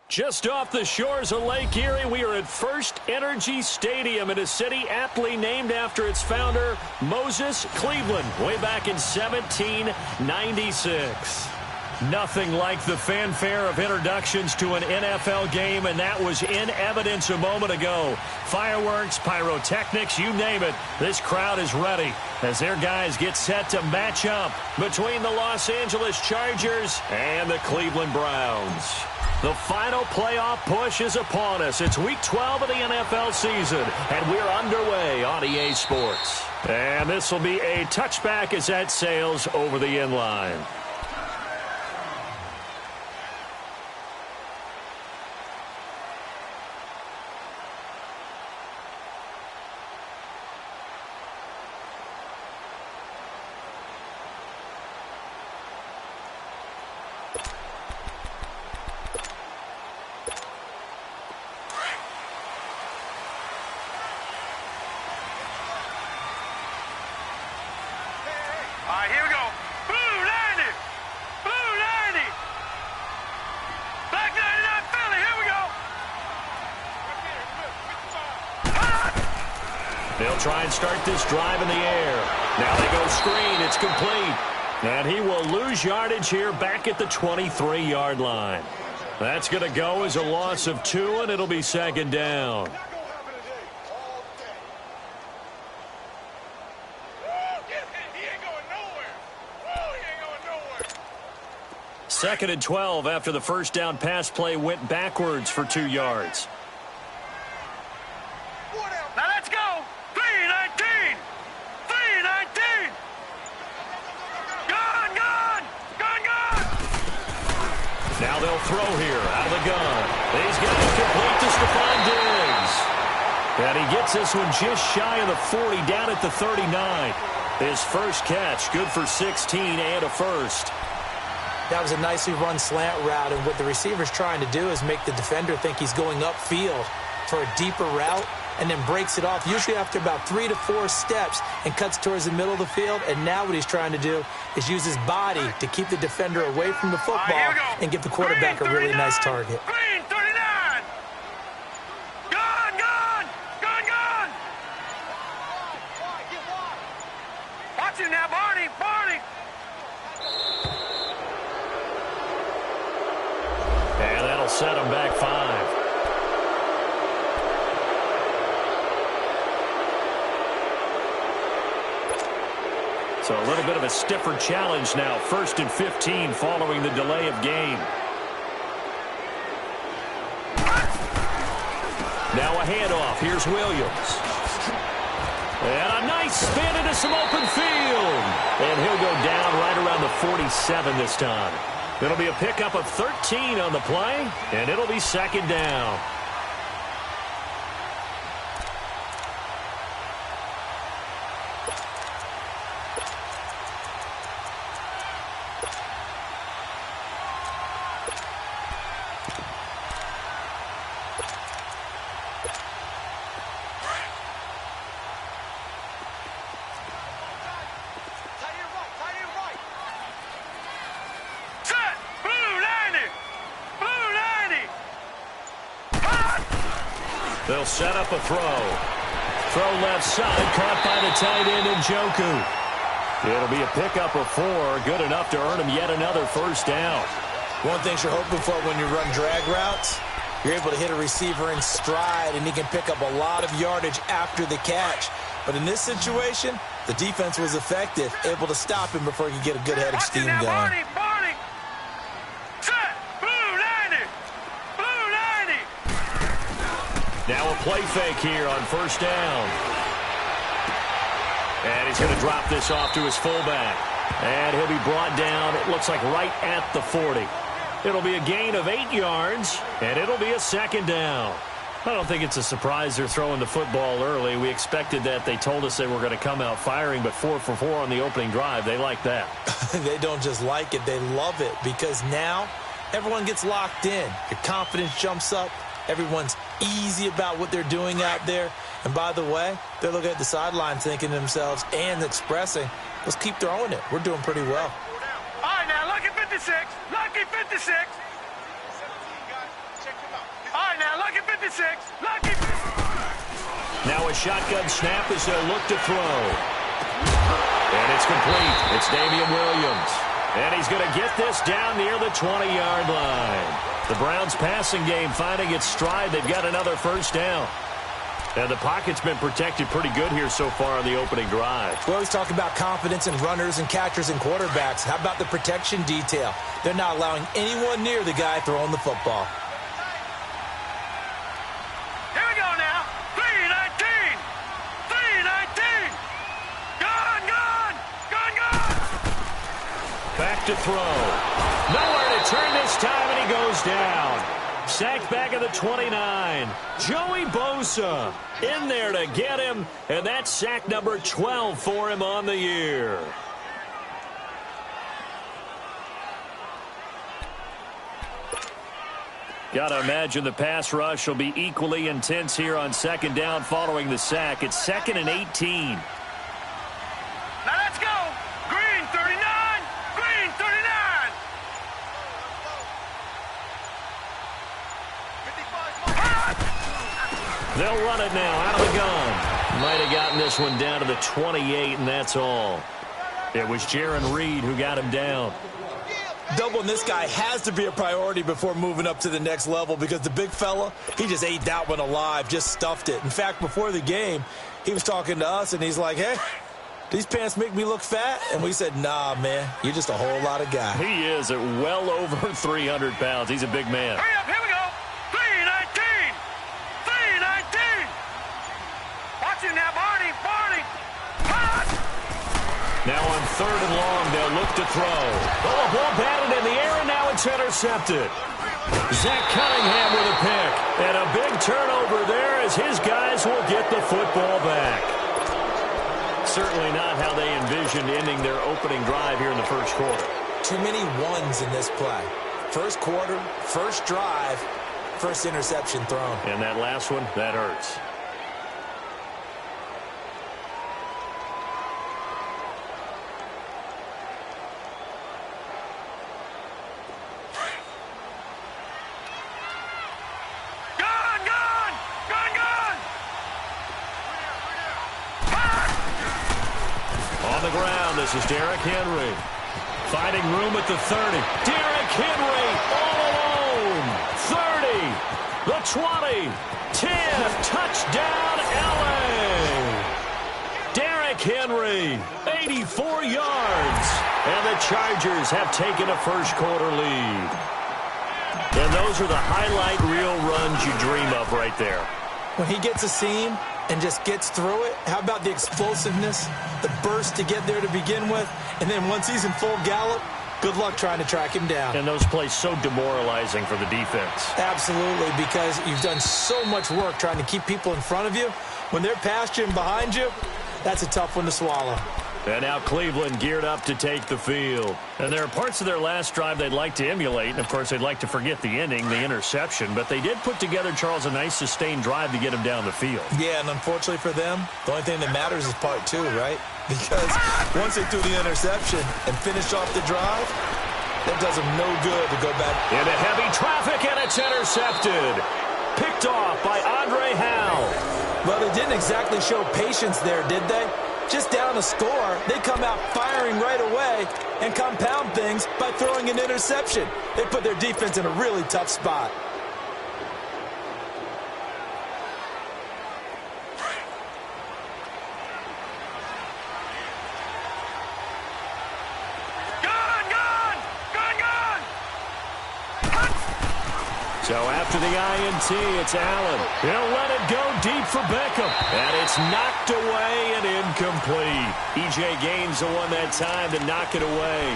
Just off the shores of Lake Erie, we are at First Energy Stadium in a city aptly named after its founder, Moses Cleveland, way back in 1796. Nothing like the fanfare of introductions to an NFL game, and that was in evidence a moment ago. Fireworks, pyrotechnics, you name it. This crowd is ready as their guys get set to match up between the Los Angeles Chargers and the Cleveland Browns. The final playoff push is upon us. It's Week 12 of the NFL season, and we're underway on EA Sports. And this will be a touchback as that sails over the end line. Here we go. Blue 90. Blue 90. Black 99 Philly. Here we go. They'll try and start this drive in the air. Now they go screen. It's complete. And he will lose yardage here back at the 23-yard line. That's going to go as a loss of 2, and it'll be second down. Second and 12 after the first down pass play went backwards for 2 yards. Now let's go. 3-19. 3-19. Gone, gone. Gone, gone. Now they'll throw here out of the gun. He's got it complete to Stephon Diggs. And he gets this one just shy of the 40 down at the 39. His first catch, good for 16 and a first. That was a nicely run slant route, and what the receiver's trying to do is make the defender think he's going upfield for a deeper route and then breaks it off, usually after about 3 to 4 steps, and cuts towards the middle of the field. And now what he's trying to do is use his body to keep the defender away from the football and give the quarterback a really nice target. Green 39. Gone, gone. Gone, gone. Watch it now, Barney. Barney. And that'll set him back 5. So a little bit of a stiffer challenge now. 1st and 15 following the delay of game. Now a handoff. Here's Williams. And a nice spin into some open field. And he'll go down right around the 47 this time. It'll be a pickup of 13 on the play, and it'll be second down. They'll set up a throw. Throw left side, caught by the tight end Njoku. It'll be a pickup of 4, good enough to earn him yet another first down. One thing you're hoping for when you run drag routes, you're able to hit a receiver in stride, and he can pick up a lot of yardage after the catch. But in this situation, the defense was effective, able to stop him before he could get a good head of steam going. Barney, Barney. Set. Blue 90. Blue 90. Now a play fake here on first down. And he's going to drop this off to his fullback. And he'll be brought down, it looks like right at the 40. It'll be a gain of 8 yards, and it'll be a second down. I don't think it's a surprise they're throwing the football early. We expected that. They told us they were going to come out firing, but 4 for 4 on the opening drive. They like that. They don't just like it, they love it, because now everyone gets locked in. Your confidence jumps up. Everyone's easy about what they're doing out there. And by the way, they're looking at the sideline thinking to themselves and expressing, let's keep throwing it. We're doing pretty well. All right, now, lucky 56. Lucky 56. All right, now, lucky 56. Lucky 56. Now a shotgun snap as they'll look to throw. And it's complete. It's Damian Williams. And he's going to get this down near the 20-yard line. The Browns' passing game finding its stride. They've got another first down. And the pocket's been protected pretty good here so far on the opening drive. We always talk about confidence in runners and catchers and quarterbacks. How about the protection detail? They're not allowing anyone near the guy throwing the football. Here we go now. 3-19. 3-19. Gone, gone. Gone, gone. Back to throw. Nowhere to turn this time, and he goes down. Sacked back at the 29. Joey Bosa in there to get him, and that's sack number 12 for him on the year. Got to imagine the pass rush will be equally intense here on second down following the sack. It's 2nd and 18. Now let's go. Green 39. Green 39. They'll run it now out of the gun. Might have gotten this one down to the 28, and that's all. It was Jaron Reed who got him down. Doubling this guy has to be a priority before moving up to the next level because the big fella, he just ate that one alive, just stuffed it. In fact, before the game, he was talking to us, and he's like, hey, these pants make me look fat? And we said, nah, man, you're just a whole lot of guy. He is at well over 300 pounds. He's a big man. Hurry up, here we go. 319. 319. Watch it now, Barney. Hot. Now on 3rd and long, they'll look to throw. Oh, a ball batted in the air, and now it's intercepted. Zach Cunningham with a pick. And a big turnover there as his guys will get the football back. Certainly not how they envisioned ending their opening drive here in the first quarter. Too many ones in this play. First quarter, first drive, first interception thrown. And that last one, that hurts. This is Derrick Henry. Finding room at the 30. Derrick Henry all alone. 30. The 20. 10. Touchdown, L.A. Derrick Henry, 84 yards. And the Chargers have taken a first quarter lead. And those are the highlight reel runs you dream of right there. When he gets a seam and just gets through it, how about the explosiveness, the burst to get there to begin with, and then once he's in full gallop, good luck trying to track him down. And those plays so demoralizing for the defense. Absolutely, because you've done so much work trying to keep people in front of you. When they're past you and behind you, that's a tough one to swallow. And now Cleveland geared up to take the field. And there are parts of their last drive they'd like to emulate. And, of course, they'd like to forget the ending, the interception. But they did put together, Charles, a nice sustained drive to get them down the field. Yeah, and unfortunately for them, the only thing that matters is part two, right? Because once they threw the interception and finished off the drive, that does them no good to go back. Into heavy traffic, and it's intercepted. Picked off by Andre Howe. Well, they didn't exactly show patience there, did they? Just down a score, they come out firing right away and compound things by throwing an interception. They put their defense in a really tough spot. So after the INT, it's Allen. He'll let it go deep for Beckham. And it's knocked away and incomplete. E.J. Gaines the one that time to knock it away.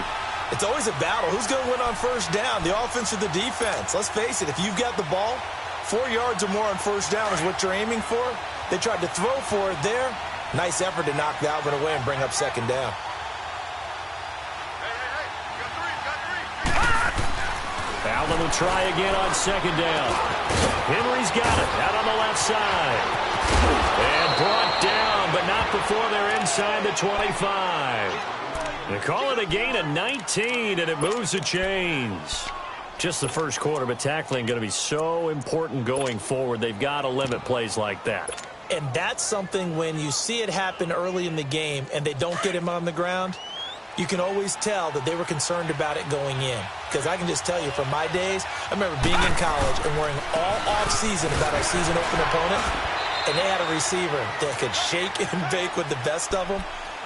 It's always a battle. Who's going to win on first down, the offense or the defense? Let's face it, if you've got the ball, 4 yards or more on first down is what you're aiming for. They tried to throw for it there. Nice effort to knock Dalvin away and bring up second down. Allen will try again on second down. Henry's got it out on the left side. And brought down, but not before they're inside the 25. They call it a gain of 19, and it moves the chains. Just the first quarter, but tackling going to be so important going forward. They've got to limit plays like that. And that's something when you see it happen early in the game and they don't get him on the ground, you can always tell that they were concerned about it going in. Because I can just tell you from my days, I remember being in college and worrying all off-season about our season-opening opponent, and they had a receiver that could shake and bake with the best of them.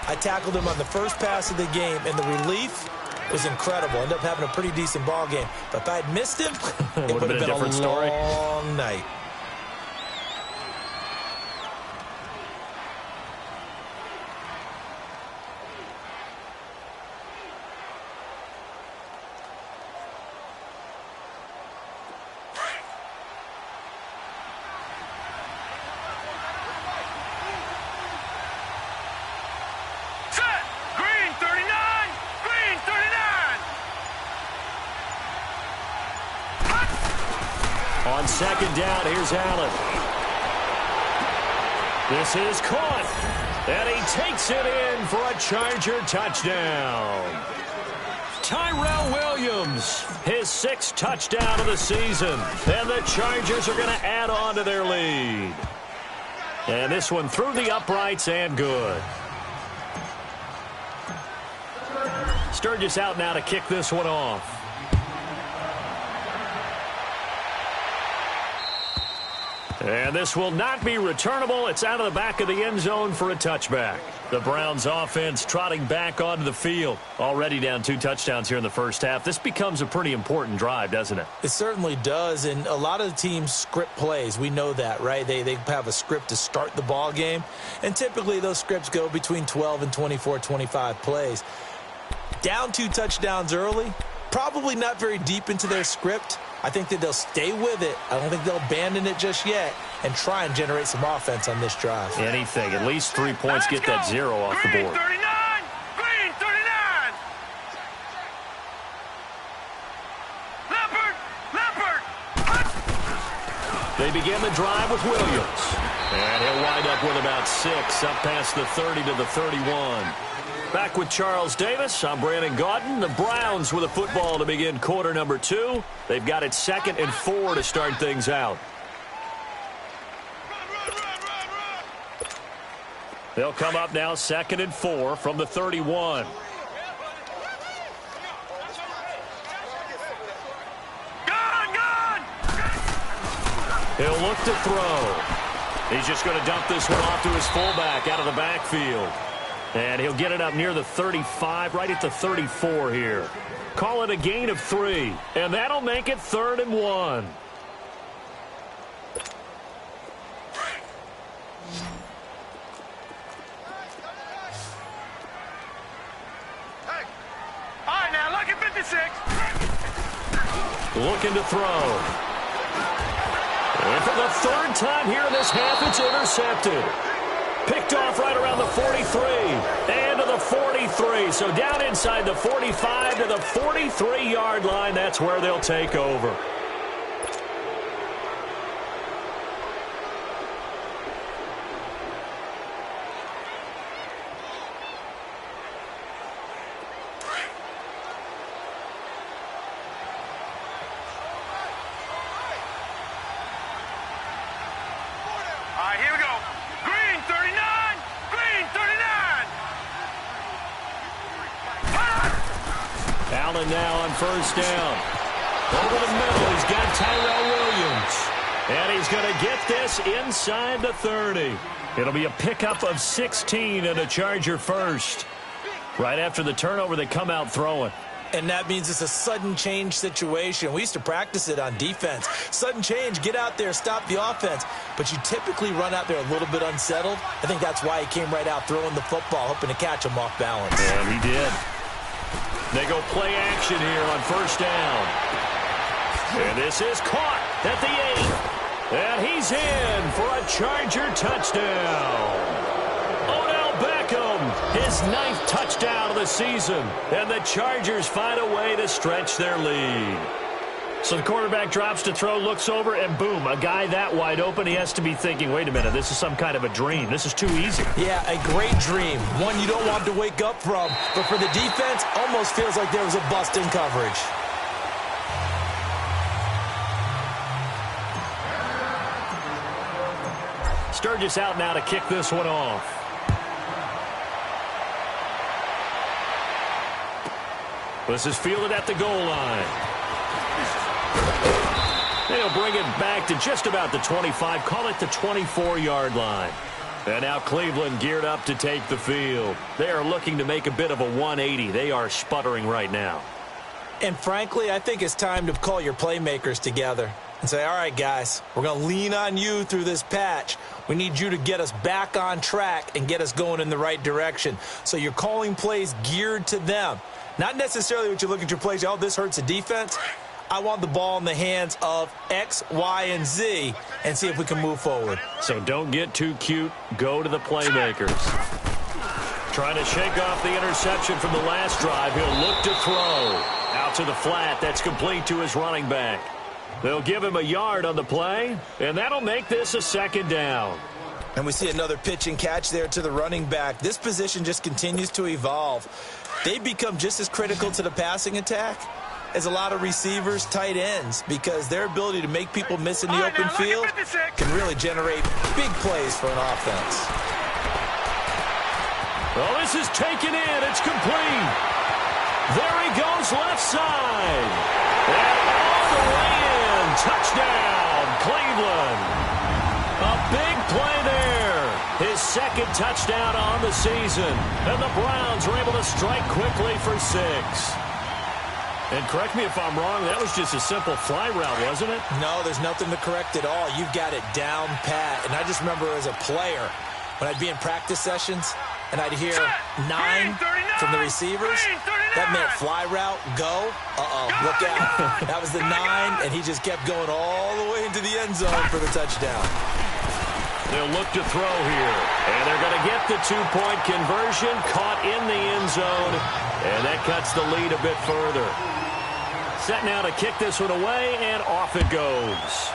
I tackled him on the first pass of the game, and the relief was incredible. Ended up having a pretty decent ball game. But if I had missed him, it would have been a long night. On second down, here's Allen. This is caught. And he takes it in for a Charger touchdown. Tyrell Williams, his 6th touchdown of the season. And the Chargers are going to add on to their lead. And this one through the uprights and good. Sturgis out now to kick this one off. And this will not be returnable. It's out of the back of the end zone for a touchback. The Browns offense trotting back onto the field. Already down 2 touchdowns here in the first half. This becomes a pretty important drive, doesn't it? It certainly does, and a lot of the teams script plays. We know that, right? They have a script to start the ball game, and typically those scripts go between 12 and 24, 25 plays. Down 2 touchdowns early, probably not very deep into their script. I think that they'll stay with it. I don't think they'll abandon it just yet and try and generate some offense on this drive. Anything. At least 3 points. Get that 0 off the board. 39! Green 39! Leopard! They begin the drive with Williams. And he'll wind up with about 6 up past the 30 to the 31. Back with Charles Davis, I'm Brandon Gaudin. The Browns with a football to begin quarter number 2. They've got it 2nd and 4 to start things out. They'll come up now 2nd and 4 from the 31. Gone! He'll look to throw. He's just going to dump this one off to his fullback out of the backfield. And he'll get it up near the 35, right at the 34 here. Call it a gain of 3. And that'll make it 3rd and 1. All right, now, look at 56. Looking to throw. And for the 3rd time here in this half, it's intercepted. Picked off right around the 43 and to the 43. So down inside the 45 to the 43-yard line. That's where they'll take over. All right, here we go. Green 39! Green 39! Allen now on 1st down. Over the middle, he's got Tyrell Williams. And he's going to get this inside the 30. It'll be a pickup of 16 and a Charger first. Right after the turnover, they come out throwing. And that means it's a sudden change situation. We used to practice it on defense. Sudden change, get out there, stop the offense. But you typically run out there a little bit unsettled. I think that's why he came right out throwing the football, hoping to catch him off balance. And he did. They go play action here on 1st down. And this is caught at the 8. And he's in for a Charger touchdown. His 9th touchdown of the season. And the Chargers find a way to stretch their lead. So the quarterback drops to throw, looks over, and boom, a guy that wide open, he has to be thinking, wait a minute, this is some kind of a dream. This is too easy. Yeah, a great dream. One you don't want to wake up from. But for the defense, almost feels like there was a bust in coverage. Sturgis out now to kick this one off. This is fielded at the goal line. They'll bring it back to just about the 25. Call it the 24-yard line. And now Cleveland geared up to take the field. They are looking to make a bit of a 180. They are sputtering right now. And frankly, I think it's time to call your playmakers together and say, all right, guys, we're going to lean on you through this patch. We need you to get us back on track and get us going in the right direction. So you're calling plays geared to them. Not necessarily what you look at your plays, oh, this hurts the defense. I want the ball in the hands of X, Y, and Z and see if we can move forward. So don't get too cute. Go to the playmakers. Trying to shake off the interception from the last drive. He'll look to throw. Out to the flat. That's complete to his running back. They'll give him a yard on the play, and that'll make this a 2nd down. And we see another pitch and catch there to the running back. This position just continues to evolve. They become just as critical to the passing attack is a lot of receivers, tight ends, because their ability to make people miss in the open field can really generate big plays for an offense. Well, this is taken in. It's complete. There he goes, left side. And all the way in. Touchdown, Cleveland. A big play there. His second touchdown on the season. And the Browns were able to strike quickly for 6. And correct me if I'm wrong, that was just a simple fly route, wasn't it? No, there's nothing to correct at all. You've got it down pat. And I just remember as a player, when I'd be in practice sessions, and I'd hear 9 from the receivers, that meant fly route, go. Look out. That was the 9, and he just kept going all the way into the end zone for the touchdown. They'll look to throw here. And they're going to get the 2-point conversion, caught in the end zone, and that cuts the lead a bit further. Set now to kick this one away, and off it goes.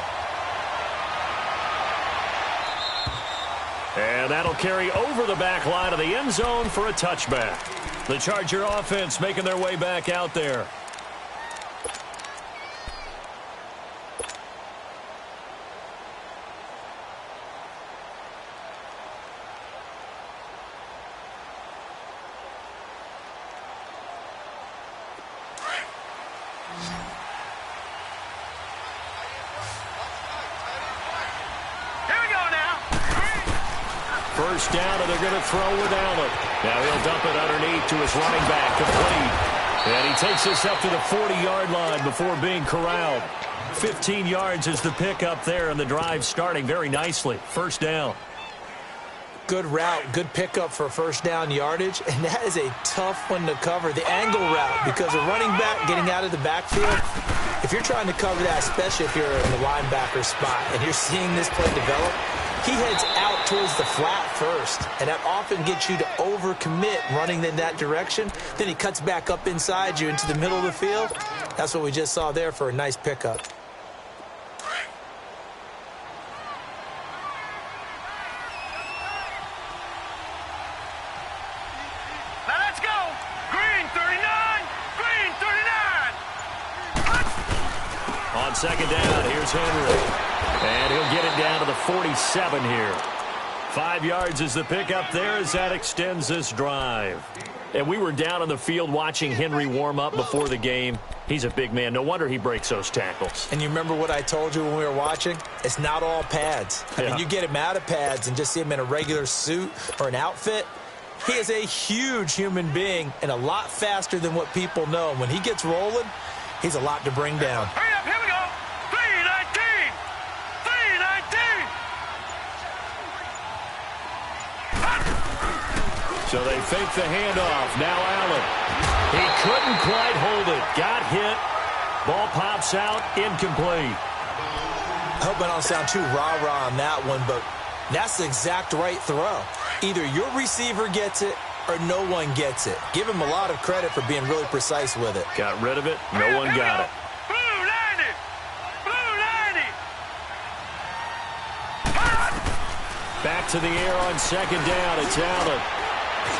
And that'll carry over the back line of the end zone for a touchback. The Charger offense making their way back out there. First down, and they're going to throw with Allen. Now he'll dump it underneath to his running back, complete. And he takes this up to the 40-yard line before being corralled. 15 yards is the pickup there, and the drive starting very nicely. First down. Good route, good pickup for first down yardage, and that is a tough one to cover. The angle route, because a running back getting out of the backfield, if you're trying to cover that, especially if you're in the linebacker spot, and you're seeing this play develop, he heads out towards the flat first, and that often gets you to overcommit running in that direction. Then he cuts back up inside you into the middle of the field. That's what we just saw there for a nice pickup. Now let's go. Green 39. Green 39. On second down, here's Henry. And he'll get it down to the 47 here. 5 yards is the pickup there as that extends this drive. And we were down on the field watching Henry warm up before the game. He's a big man. No wonder he breaks those tackles. And you remember what I told you when we were watching? It's not all pads. I mean, you get him out of pads and just see him in a regular suit or an outfit. He is a huge human being and a lot faster than what people know. And when he gets rolling, he's a lot to bring down. Hurry up, here we go. 319. 319. So they fake the handoff. Now Allen. He couldn't quite hold it. Got hit. Ball pops out. Incomplete. I hope I don't sound too rah-rah on that one, but that's the exact right throw. Either your receiver gets it or no one gets it. Give him a lot of credit for being really precise with it. Got rid of it. No one got it. Blue 90. Blue 90. Back to the air on second down. It's Allen.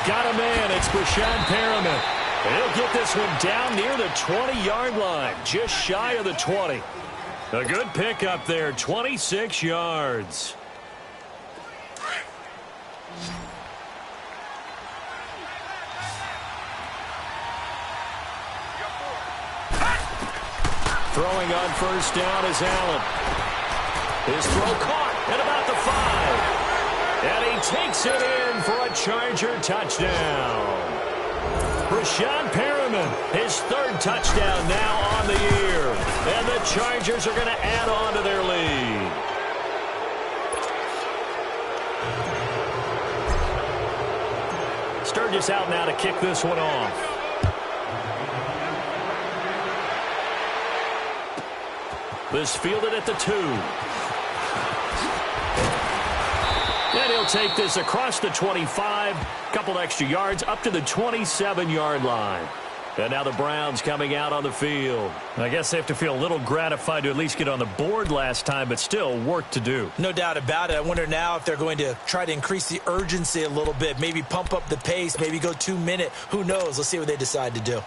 Got a man. It's Brashad Perriman. And he'll get this one down near the 20-yard line. Just shy of the 20. A good pickup there. 26 yards. Throwing on first down is Allen. His throw caught at about the 5. And he takes it in for a Charger touchdown. Brashad Perriman, his third touchdown now on the year. And the Chargers are going to add on to their lead. Sturgis out now to kick this one off. This fielded at the 2. And he'll take this across the 25. Couple extra yards up to the 27-yard line. And now the Browns coming out on the field. I guess they have to feel a little gratified to at least get on the board last time, but still work to do. No doubt about it. I wonder now if they're going to try to increase the urgency a little bit, maybe pump up the pace, maybe go 2-minute. Who knows? Let's see what they decide to do.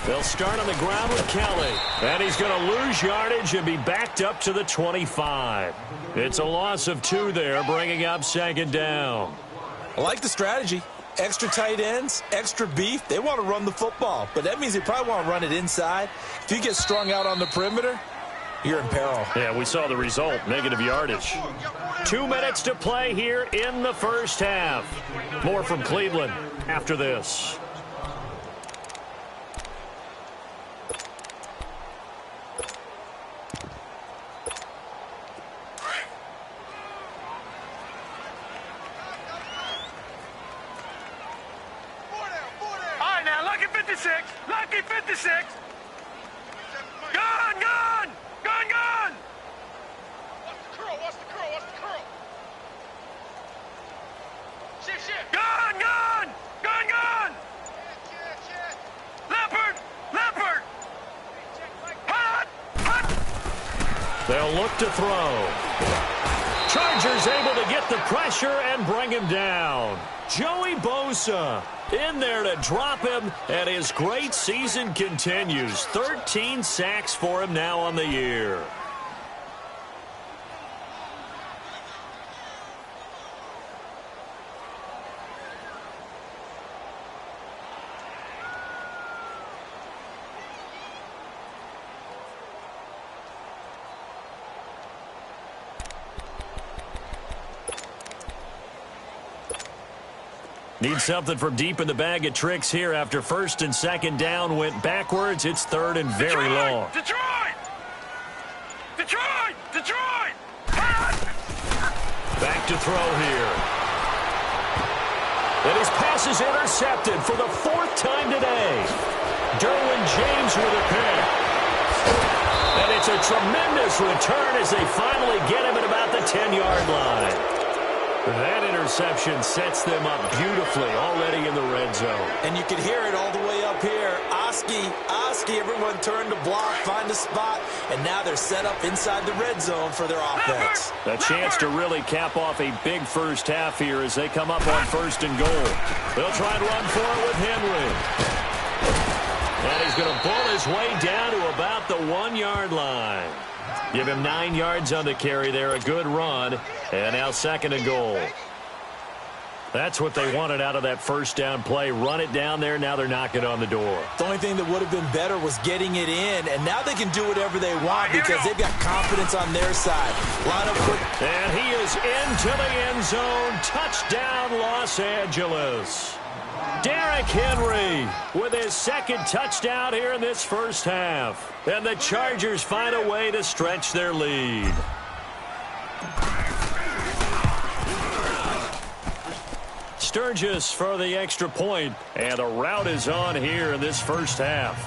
They'll start on the ground with Kelly. And he's going to lose yardage and be backed up to the 25. It's a loss of 2 there, bringing up second down. I like the strategy. Extra tight ends, extra beef. They want to run the football, but that means they probably want to run it inside. If you get strung out on the perimeter, you're in peril. Yeah, we saw the result, negative yardage. 2 minutes to play here in the first half. More from Cleveland after this. Lucky 56. Gun, gun, gun, gun. Watch the curl, watch the curl, watch the curl. Shit. Gun, gun, gun, gun. Check. Leopard. Hot. They'll look to throw. Chargers able to get the pressure and bring him down. Joey Bosa in there to drop him, and his great season continues. 13 sacks for him now on the year. Need something from deep in the bag of tricks here after first and second down went backwards. It's third and very long. Detroit! Back to throw here. And his pass is intercepted for the 4th time today. Derwin James with a pick. And it's a tremendous return as they finally get him at about the 10-yard line. That interception sets them up beautifully already in the red zone. And you can hear it all the way up here. Oski, everyone turned to block, find a spot, and now they're set up inside the red zone for their offense. A chance to really cap off a big first half here as they come up on first and goal. They'll try and run for it with Henry. And he's going to pull his way down to about the 1-yard line. Give him 9 yards on the carry there, a good run, and now second and goal. That's what they wanted out of that first down play. Run it down there, now they're knocking on the door. The only thing that would have been better was getting it in, and now they can do whatever they want because they've got confidence on their side. Line up quick. And he is into the end zone. Touchdown, Los Angeles. Derrick Henry with his second touchdown here in this first half. And the Chargers find a way to stretch their lead. Sturgis for the extra point, and a rout is on here in this first half.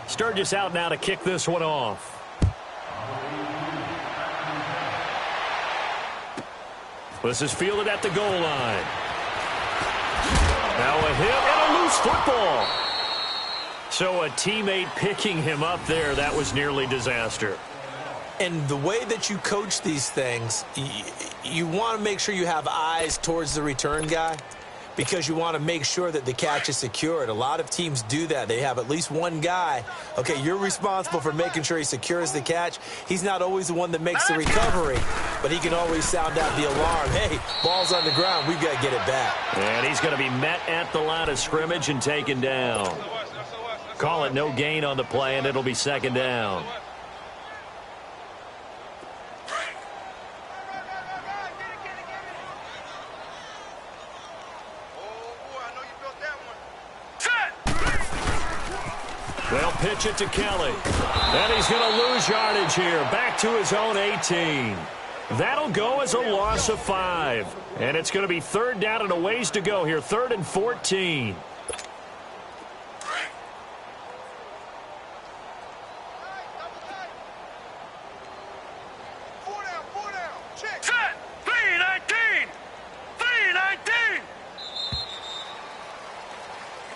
Sturgis out now to kick this one off. This is fielded at the goal line. Now a hit and a loose football. So a teammate picking him up there, that was nearly disaster. And the way that you coach these things, you want to make sure you have eyes towards the return guy because you want to make sure that the catch is secured. A lot of teams do that. They have at least one guy. Okay, you're responsible for making sure he secures the catch. He's not always the one that makes the recovery, but he can always sound out the alarm. Hey, ball's on the ground. We've got to get it back. And he's going to be met at the line of scrimmage and taken down. Call it no gain on the play, and it'll be second down. They'll pitch it to Kelly. And he's going to lose yardage here. Back to his own 18. That'll go as a loss of 5. And it's going to be third down and a ways to go here. 3rd and 14.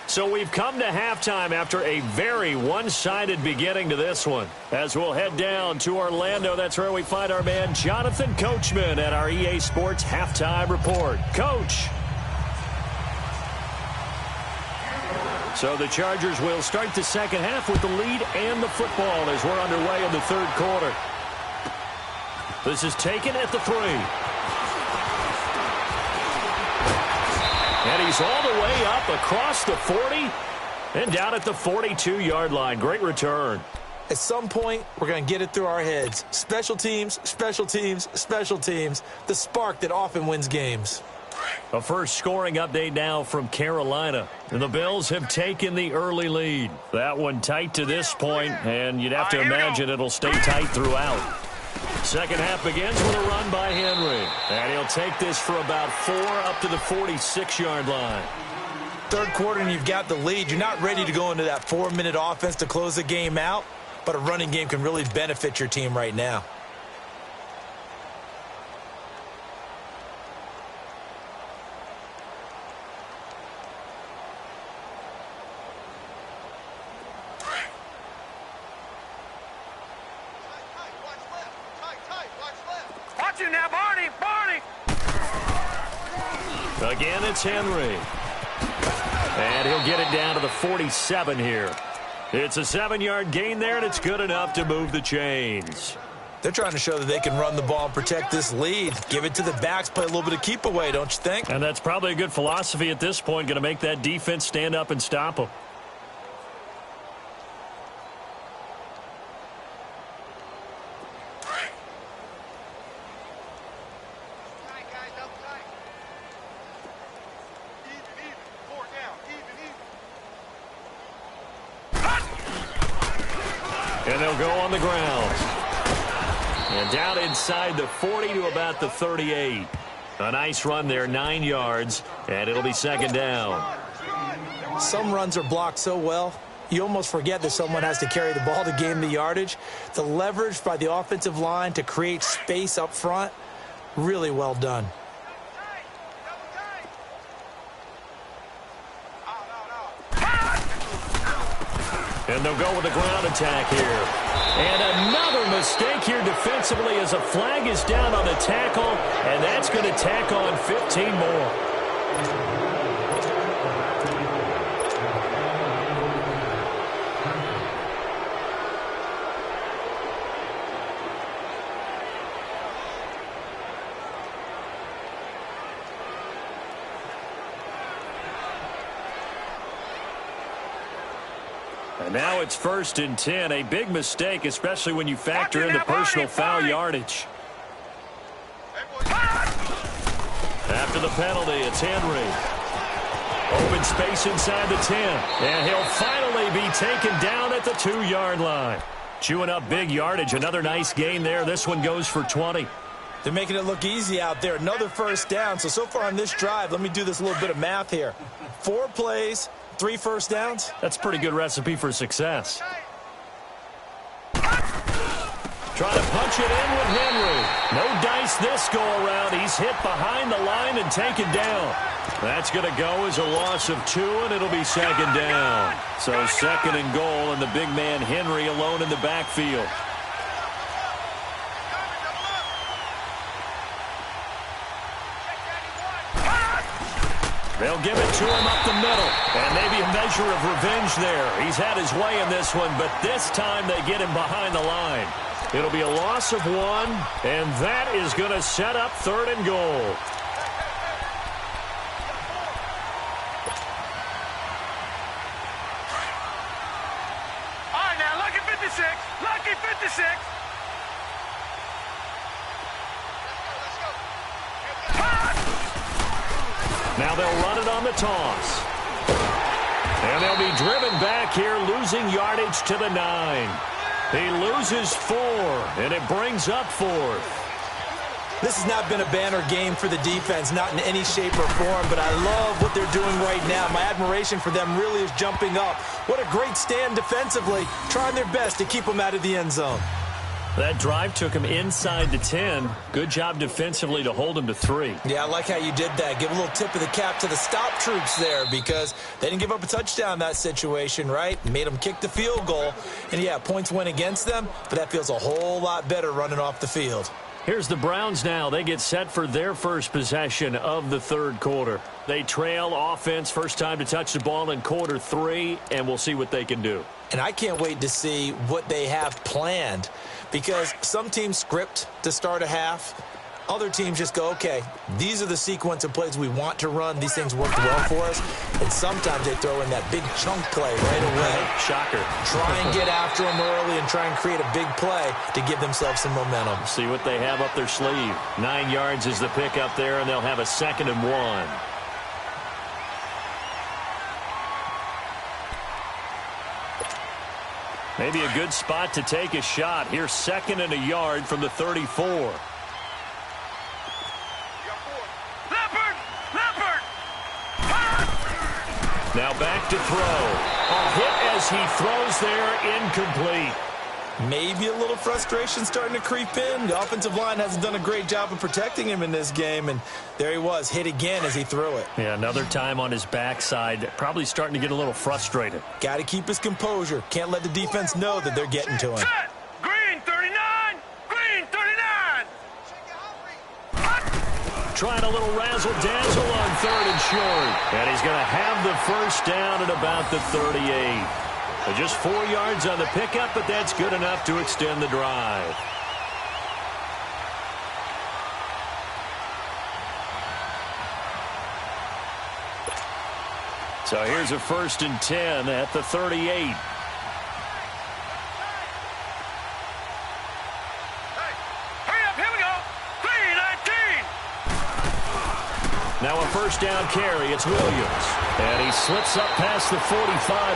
So we've come to halftime after a very one-sided beginning to this one. As we'll head down to Orlando, that's where we find our man Jonathan Coachman at our EA Sports Halftime Report. Coach. So the Chargers will start the second half with the lead and the football as we're underway in the third quarter. This is taken at the 3. And he's all the way up across the 40 and down at the 42-yard line. Great return. At some point, we're going to get it through our heads. Special teams, special teams, special teams. The spark that often wins games. A first scoring update now from Carolina. And the Bills have taken the early lead. That one tight to this point, and you'd have to imagine it'll stay tight throughout. Second half begins with a run by Henry. And he'll take this for about 4 up to the 46-yard line. Third quarter and you've got the lead. You're not ready to go into that 4-minute offense to close the game out, but a running game can really benefit your team right now. Watch it now, Barney! Barney! Again, it's Henry. And he'll get it down to the 47 here. It's a 7-yard gain there, and it's good enough to move the chains. They're trying to show that they can run the ball and protect this lead. Give it to the backs, play a little bit of keep away, don't you think? And that's probably a good philosophy at this point, going to make that defense stand up and stop them. And they'll go on the ground. And down inside the 40 to about the 38. A nice run there, 9 yards, and it'll be second down. Some runs are blocked so well, you almost forget that someone has to carry the ball to gain the yardage. The leverage by the offensive line to create space up front, really well done. And they'll go with the ground attack here. And another mistake here defensively as a flag is down on the tackle, and that's going to tack on 15 more. And now it's 1st and 10. A big mistake, especially when you factor in the personal foul yardage. After the penalty, it's Henry. Open space inside the 10. And he'll finally be taken down at the 2-yard line. Chewing up big yardage. Another nice gain there. This one goes for 20. They're making it look easy out there. Another first down. So far on this drive, let me do this little bit of math here. 4 plays. 3 first downs? That's a pretty good recipe for success. Trying to punch it in with Henry. No dice this go around. He's hit behind the line and taken down. That's going to go as a loss of 2, and it'll be second down. So 2nd and goal, and the big man Henry alone in the backfield. They'll give it to him up the middle. And maybe a measure of revenge there. He's had his way in this one, but this time they get him behind the line. It'll be a loss of 1, and that is going to set up 3rd and goal. All right, now, lucky 56. Lucky 56. Now they'll run it on the toss. And they'll be driven back here, losing yardage to the 9. He loses 4, and it brings up 4th. This has not been a banner game for the defense, not in any shape or form, but I love what they're doing right now. My admiration for them really is jumping up. What a great stand defensively, trying their best to keep them out of the end zone. That drive took him inside the 10. Good job defensively to hold him to 3. Yeah, I like how you did that. Give a little tip of the cap to the stop troops there because they didn't give up a touchdown in that situation, right? Made them kick the field goal. And, yeah, points went against them, but that feels a whole lot better running off the field. Here's the Browns now. They get set for their first possession of the third quarter. They trail offense, first time to touch the ball in quarter 3, and we'll see what they can do. And I can't wait to see what they have planned, because some teams script to start a half. Other teams just go, okay, these are the sequence of plays we want to run. These things work well for us. And sometimes they throw in that big chunk play right away. Shocker. Try and get after them early and try and create a big play to give themselves some momentum. See what they have up their sleeve. 9 yards is the pick up there, and they'll have a 2nd and 1. Maybe a good spot to take a shot. Here's 2nd and a yard from the 34. Now back to throw. A hit as he throws there, incomplete. Maybe a little frustration starting to creep in. The offensive line hasn't done a great job of protecting him in this game, and there he was, hit again as he threw it. Yeah, another time on his backside, probably starting to get a little frustrated. Got to keep his composure. Can't let the defense know that they're getting to him. Set. Green 39. Green 39. Trying a little razzle-dazzle on 3rd and short. And he's going to have the first down at about the 38. Just 4 yards on the pickup, but that's good enough to extend the drive. So here's a 1st and 10 at the 38. Now a first down carry. It's Williams. And he slips up past the 45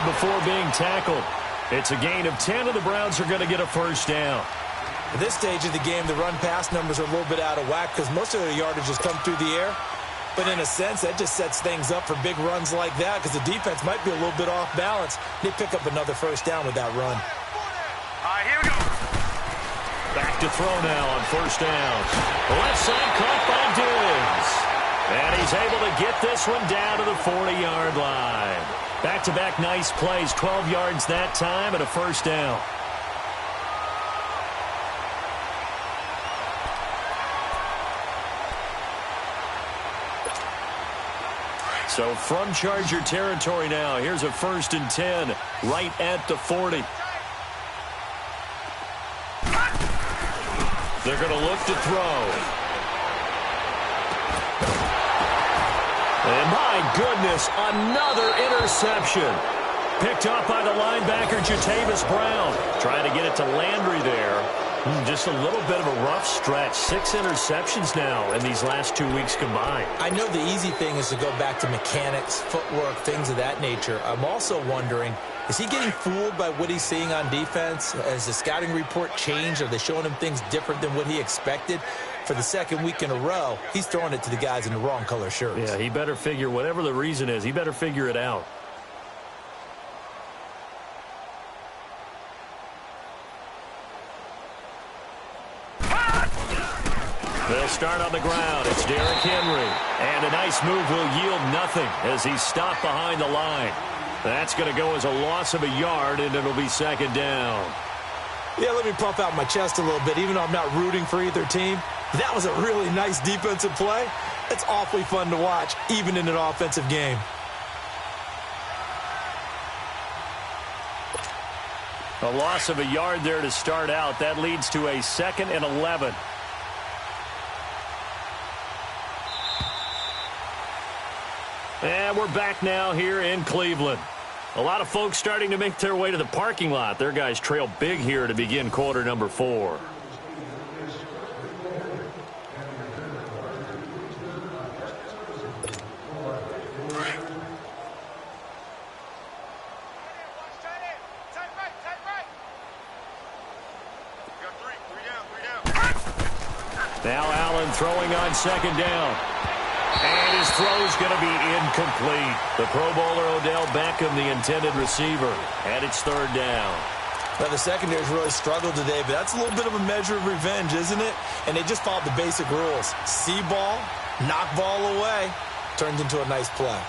before being tackled. It's a gain of 10, and the Browns are going to get a first down. At this stage of the game, the run-pass numbers are a little bit out of whack because most of their yardage has come through the air. But in a sense, that just sets things up for big runs like that because the defense might be a little bit off balance. They pick up another first down with that run. All right, here we go. Back to throw now on first down. The left side caught by Diggs. And he's able to get this one down to the 40-yard line. Back-to-back nice plays, 12 yards that time and a first down. So from Charger territory now, here's a 1st and 10 right at the 40. They're going to look to throw. And my goodness, another interception. Picked up by the linebacker, Jatavis Brown. Trying to get it to Landry there. Just a little bit of a rough stretch. 6 interceptions now in these last 2 weeks combined. I know the easy thing is to go back to mechanics, footwork, things of that nature. I'm also wondering, is he getting fooled by what he's seeing on defense? Has the scouting report changed? Are they showing him things different than what he expected? For the 2nd week in a row, he's throwing it to the guys in the wrong color shirts. Yeah, he better figure, whatever the reason is, he better figure it out. They'll start on the ground. It's Derrick Henry. And a nice move will yield nothing as he's stopped behind the line. That's going to go as a loss of a yard, and it'll be 2nd down. Yeah, let me puff out my chest a little bit, even though I'm not rooting for either team. That was a really nice defensive play. It's awfully fun to watch, even in an offensive game. A loss of a yard there to start out. That leads to a 2nd and 11. And we're back now here in Cleveland. A lot of folks starting to make their way to the parking lot. Their guys trail big here to begin quarter number 4. Now Allen throwing on 2nd down. And his throw's going to be incomplete. The Pro Bowler Odell Beckham, the intended receiver, and it's 3rd down. Now, the secondary's really struggled today, but that's a little bit of a measure of revenge, isn't it? And they just followed the basic rules. See ball, knock ball away, turns into a nice play.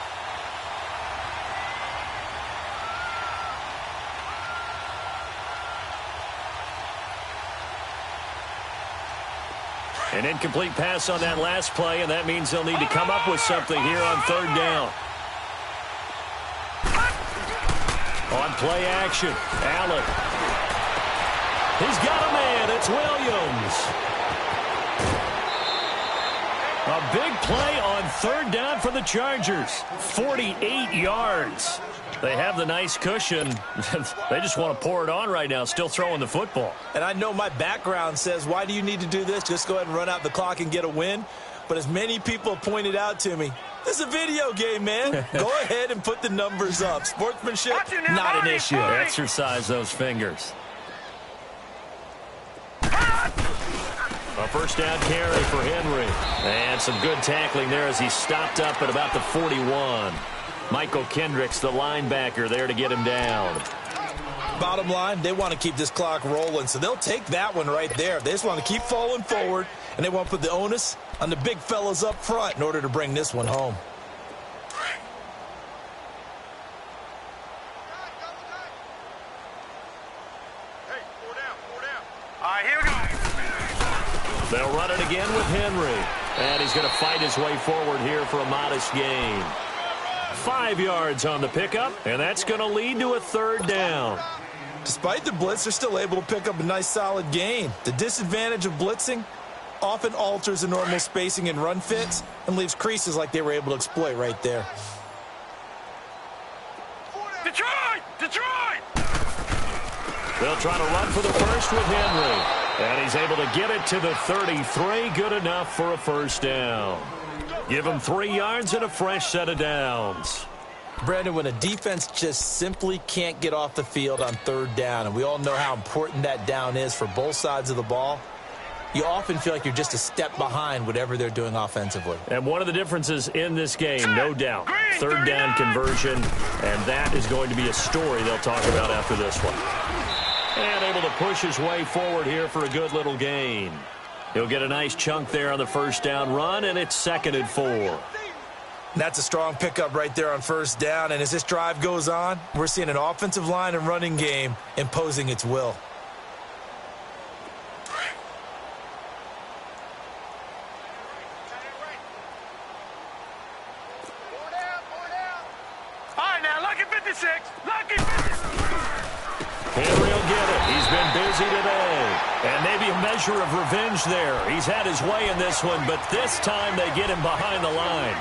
An incomplete pass on that last play, and that means they'll need to come up with something here on third down. On play action, Allen. He's got a man. It's Williams. A big play on third down for the Chargers. 48 yards. They have the nice cushion. They just want to pour it on right now, still throwing the football. And I know my background says, why do you need to do this? Just go ahead and run out the clock and get a win. But as many people pointed out to me, this is a video game, man. Go ahead and put the numbers up. Sportsmanship, not an issue. Exercise those fingers. A first down carry for Henry. And some good tackling there as he stopped up at about the 41. Michael Kendricks, the linebacker, there to get him down. Bottom line, they want to keep this clock rolling, so they'll take that one right there. They just want to keep falling forward, and they want to put the onus on the big fellas up front in order to bring this one home. All right, here we go. They'll run it again with Henry. And he's going to fight his way forward here for a modest gain. 5 yards on the pickup, and that's going to lead to a third down. Despite the blitz, they're still able to pick up a nice solid gain. The disadvantage of blitzing often alters the normal spacing and run fits and leaves creases like they were able to exploit right there. Detroit! Detroit! They'll try to run for the first with Henry. And he's able to get it to the 33. Good enough for a first down. Give him 3 yards and a fresh set of downs. Brandon, when a defense just simply can't get off the field on third down, and we all know how important that down is for both sides of the ball, you often feel like you're just a step behind whatever they're doing offensively. And one of the differences in this game, no doubt, third down conversion, and that is going to be a story they'll talk about after this one. And able to push his way forward here for a good little gain. He'll get a nice chunk there on the first down run, and it's 2nd and 4. That's a strong pickup right there on first down, and as this drive goes on, we're seeing an offensive line and running game imposing its will. All right, now, lucky 56. Lucky 56. Henry will get it. He's been busy today. And maybe a measure of revenge there. He's had his way in this one, but this time they get him behind the line.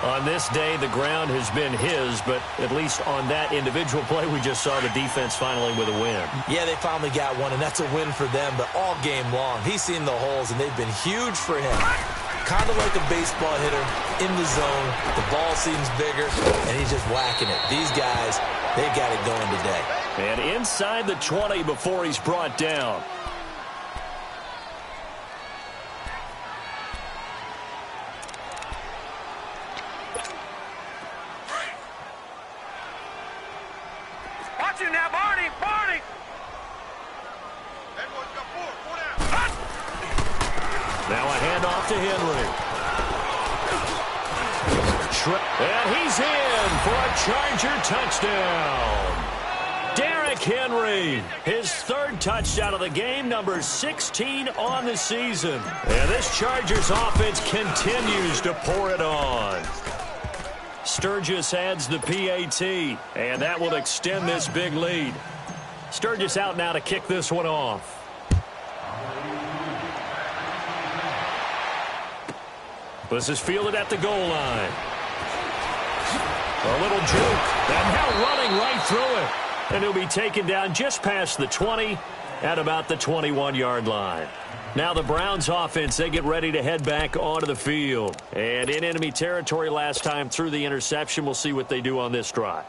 On this day, the ground has been his, but at least on that individual play, we just saw the defense finally with a win. Yeah, they finally got one, and that's a win for them, but all game long, he's seen the holes, and they've been huge for him. Kind of like a baseball hitter in the zone. The ball seems bigger, and he's just whacking it. These guys, they've got it going today. And inside the 20 before he's brought down. Watch him now, Barney! Barney! Now a handoff to Henry. And he's in for a Charger touchdown. Derrick Henry, his 3rd touchdown of the game, number 16 on the season. And this Chargers offense continues to pour it on. Sturgis adds the PAT, and that will extend this big lead. Sturgis out now to kick this one off. This is fielded at the goal line. A little juke, and now running right through it. And he'll be taken down just past the 20 at about the 21-yard line. Now the Browns offense, they get ready to head back onto the field. And in enemy territory last time through the interception, we'll see what they do on this drive.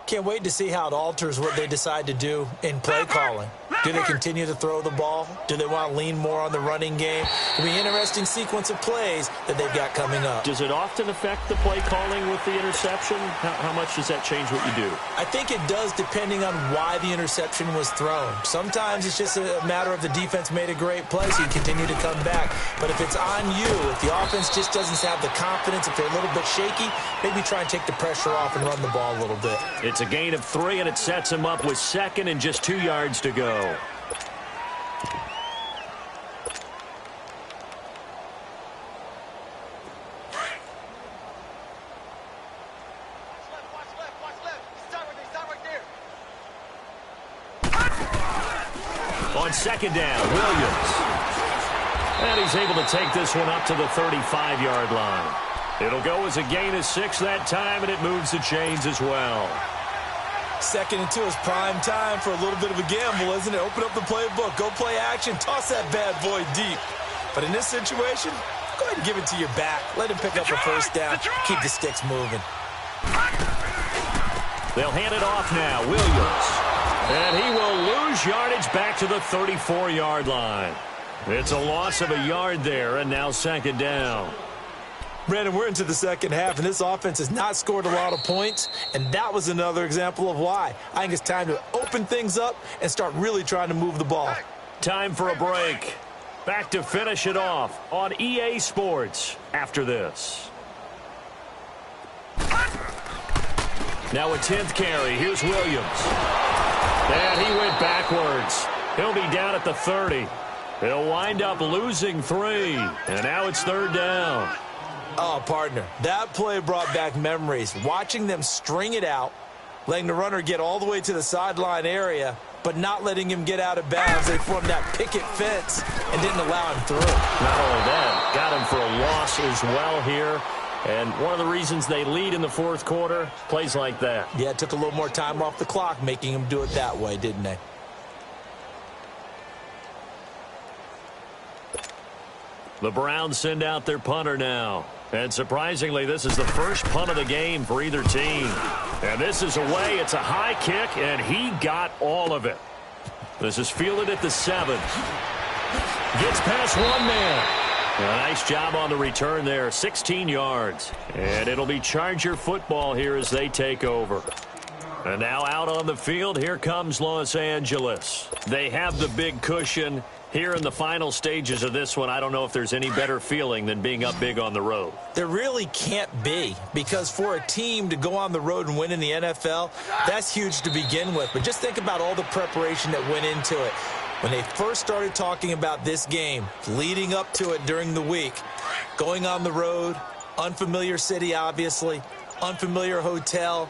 Can't wait to see how it alters what they decide to do in play calling. Do they continue to throw the ball? Do they want to lean more on the running game? It'll be an interesting sequence of plays that they've got coming up. Does it often affect the play calling with the interception? How much does that change what you do? I think it does depending on why the interception was thrown. Sometimes it's just a matter of the defense made a great play, so you continue to come back. But if it's on you, if the offense just doesn't have the confidence, if they're a little bit shaky, maybe try and take the pressure off and run the ball a little bit. It's a gain of 3, and it sets him up with 2nd and just 2 yards to go. on second down, Williams. And he's able to take this one up to the 35-yard line. It'll go as a gain of 6 that time, and it moves the chains as well. 2nd and 2 is prime time for a little bit of a gamble, isn't it? Open up the playbook, go play action, toss that bad boy deep. But in this situation, go ahead and give it to your back. Let him pick up a first down. Keep the sticks moving. They'll hand it off now, Williams. And he will lose yardage back to the 34-yard line. It's a loss of a yard there, and now 2nd down. Brandon, we're into the second half, and this offense has not scored a lot of points, and that was another example of why. I think it's time to open things up and start really trying to move the ball. Time for a break. Back to finish it off on EA Sports after this. Now a 10th carry. Here's Williams. And he went backwards. He'll be down at the 30. He'll wind up losing 3. And now it's 3rd down. Oh, partner, that play brought back memories. Watching them string it out, letting the runner get all the way to the sideline area, but not letting him get out of bounds. They formed that picket fence and didn't allow him through. Not only that, got him for a loss as well here. And one of the reasons they lead in the 4th quarter, plays like that. Yeah, it took a little more time off the clock, making him do it that way, didn't they? The Browns send out their punter now. And surprisingly, this is the first punt of the game for either team. And this is away. It's a high kick, and he got all of it. This is fielded at the 7. Gets past one man. A nice job on the return there, 16 yards. And it'll be Charger football here as they take over. And now out on the field, here comes Los Angeles. They have the big cushion. Here in the final stages of this one, I don't know if there's any better feeling than being up big on the road. There really can't be, because for a team to go on the road and win in the NFL, that's huge to begin with. But just think about all the preparation that went into it. When they first started talking about this game, leading up to it during the week, going on the road, unfamiliar city, obviously, unfamiliar hotel.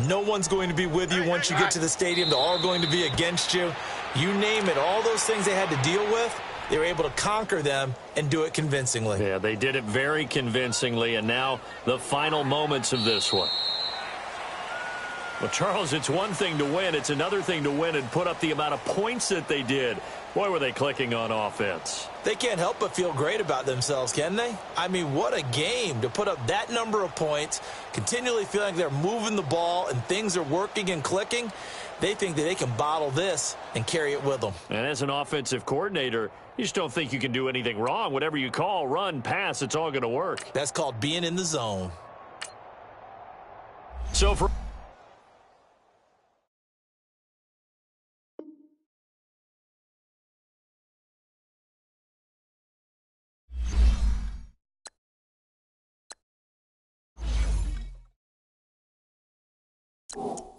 No one's going to be with you once you get to the stadium. They're all going to be against you. You name it, all those things they had to deal with, they were able to conquer them and do it convincingly. Yeah, they did it very convincingly, and now the final moments of this one. Well, Charles, it's one thing to win. It's another thing to win and put up the amount of points that they did. Boy, were they clicking on offense. They can't help but feel great about themselves, can they? I mean, what a game to put up that number of points, continually feeling like they're moving the ball and things are working and clicking. They think that they can bottle this and carry it with them. And as an offensive coordinator, you just don't think you can do anything wrong. Whatever you call, run, pass, it's all going to work. That's called being in the zone. So for you